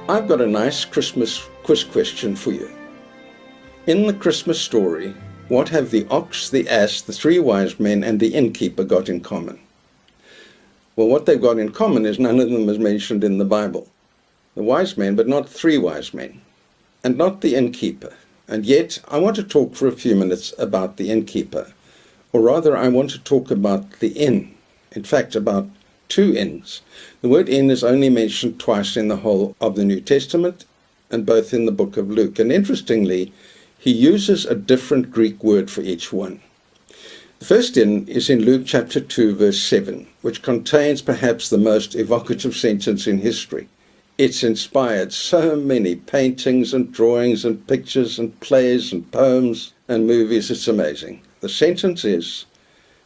I've got a nice Christmas quiz question for you. In the Christmas story, what have the ox, the ass, the three wise men, and the innkeeper got in common? Well, what they've got in common is none of them is mentioned in the Bible. The wise men, but not three wise men, and not the innkeeper. And yet, I want to talk for a few minutes about the innkeeper, or rather, I want to talk about the inn. In fact, about two inns. The word inn is only mentioned twice in the whole of the New Testament, and both in the book of Luke. And interestingly, he uses a different Greek word for each one. The first inn is in Luke chapter 2, verse 7, which contains perhaps the most evocative sentence in history. It's inspired so many paintings and drawings and pictures and plays and poems and movies. It's amazing. The sentence is,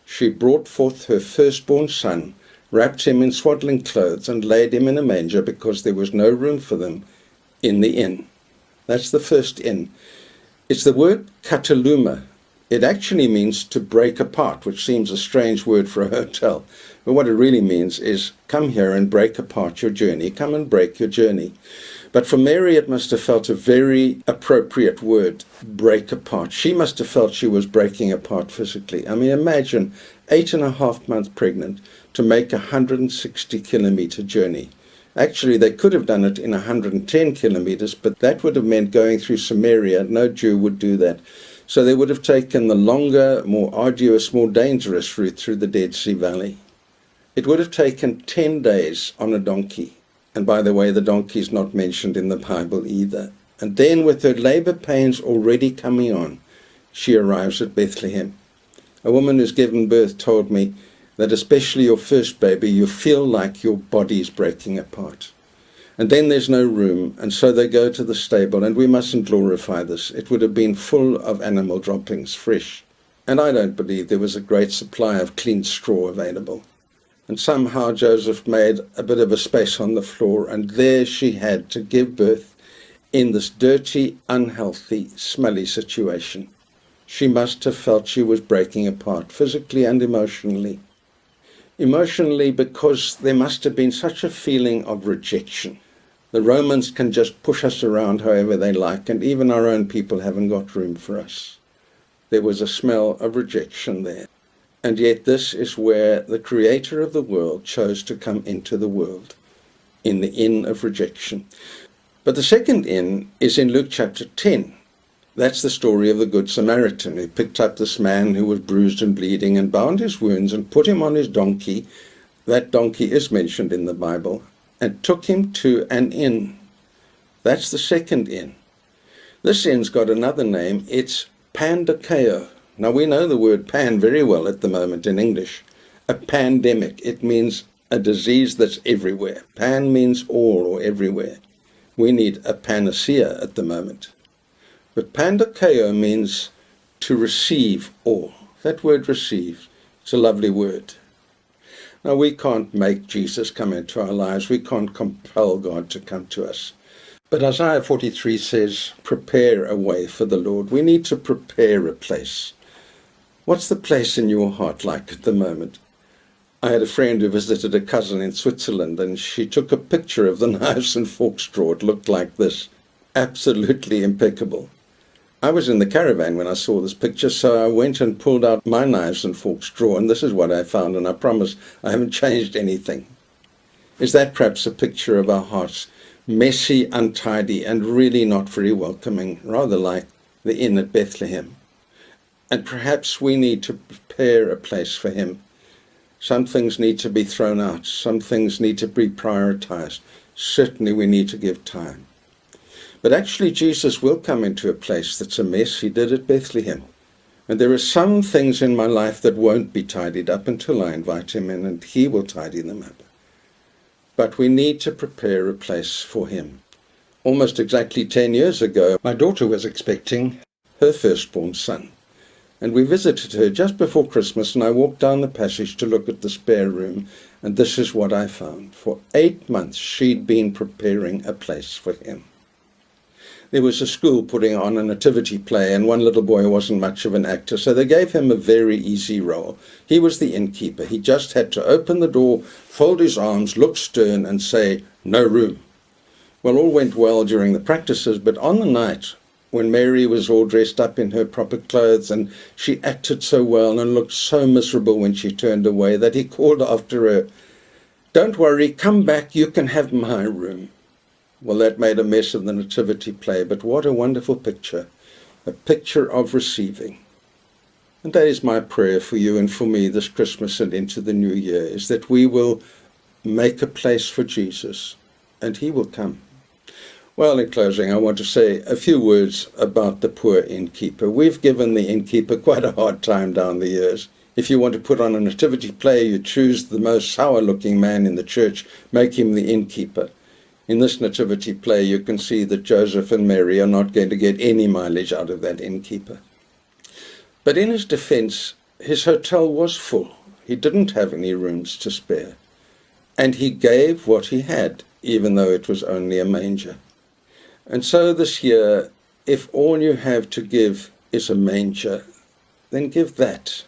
"She brought forth her firstborn son, wrapped him in swaddling clothes, and laid him in a manger because there was no room for them in the inn." That's the first inn. It's the word kataluma. It actually means to break apart, which seems a strange word for a hotel. But what it really means is, come here and break apart your journey. Come and break your journey. But for Mary, it must have felt a very appropriate word, break apart. She must have felt she was breaking apart physically. I mean, imagine 8.5 months pregnant to make a 160-kilometer journey. Actually, they could have done it in 110 kilometers, but that would have meant going through Samaria. No Jew would do that. So they would have taken the longer, more arduous, more dangerous route through the Dead Sea Valley. It would have taken 10 days on a donkey. And by the way, the donkey is not mentioned in the Bible either. And then with her labor pains already coming on, she arrives at Bethlehem. A woman who's given birth told me that especially your first baby, you feel like your body is breaking apart. And then there's no room, and so they go to the stable, and we mustn't glorify this. It would have been full of animal droppings, fresh. And I don't believe there was a great supply of clean straw available. And somehow Joseph made a bit of a space on the floor, and there she had to give birth in this dirty, unhealthy, smelly situation. She must have felt she was breaking apart, physically and emotionally. Emotionally, because there must have been such a feeling of rejection. The Romans can just push us around however they like, and even our own people haven't got room for us. There was a smell of rejection there. And yet this is where the Creator of the world chose to come into the world, in the inn of rejection. But the second inn is in Luke chapter 10. That's the story of the Good Samaritan who picked up this man who was bruised and bleeding and bound his wounds and put him on his donkey. That donkey is mentioned in the Bible, and took him to an inn. That's the second inn. This inn's got another name. It's Pandakeo. Now, we know the word pan very well at the moment in English. A pandemic. It means a disease that's everywhere. Pan means all or everywhere. We need a panacea at the moment. But pandakeo means to receive all. That word receive, it's a lovely word. Now, we can't make Jesus come into our lives. We can't compel God to come to us. But Isaiah 43 says, prepare a way for the Lord. We need to prepare a place. What's the place in your heart like at the moment? I had a friend who visited a cousin in Switzerland, and she took a picture of the knives and forks drawer. It looked like this. Absolutely impeccable. I was in the caravan when I saw this picture, so I went and pulled out my knives and forks drawer, and this is what I found, and I promise I haven't changed anything. Is that perhaps a picture of our hearts? Messy, untidy, and really not very welcoming, rather like the inn at Bethlehem. And perhaps we need to prepare a place for him. Some things need to be thrown out. Some things need to be prioritized. Certainly we need to give time. But actually Jesus will come into a place that's a mess. He did at Bethlehem. And there are some things in my life that won't be tidied up until I invite him in, and he will tidy them up. But we need to prepare a place for him. Almost exactly 10 years ago, my daughter was expecting her firstborn son. And we visited her just before Christmas, and I walked down the passage to look at the spare room, and this is what I found. For 8 months, she'd been preparing a place for him. There was a school putting on a nativity play, and one little boy wasn't much of an actor, so they gave him a very easy role. He was the innkeeper. He just had to open the door, fold his arms, look stern, and say, "No room." Well, all went well during the practices, but on the night when Mary was all dressed up in her proper clothes and she acted so well and looked so miserable when she turned away that he called after her, "Don't worry, come back, you can have my room." Well, that made a mess of the nativity play, but what a wonderful picture, a picture of receiving. And that is my prayer for you and for me this Christmas and into the new year, is that we will make a place for Jesus and he will come. Well, in closing, I want to say a few words about the poor innkeeper. We've given the innkeeper quite a hard time down the years. If you want to put on a nativity play, you choose the most sour-looking man in the church, make him the innkeeper. In this nativity play, you can see that Joseph and Mary are not going to get any mileage out of that innkeeper. But in his defense, his hotel was full. He didn't have any rooms to spare. And he gave what he had, even though it was only a manger. And so this year, if all you have to give is a manger, then give that.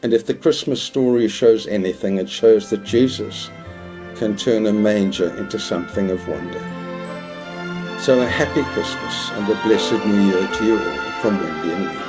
And if the Christmas story shows anything, it shows that Jesus can turn a manger into something of wonder. So a happy Christmas and a blessed New Year to you all from Wendy and me.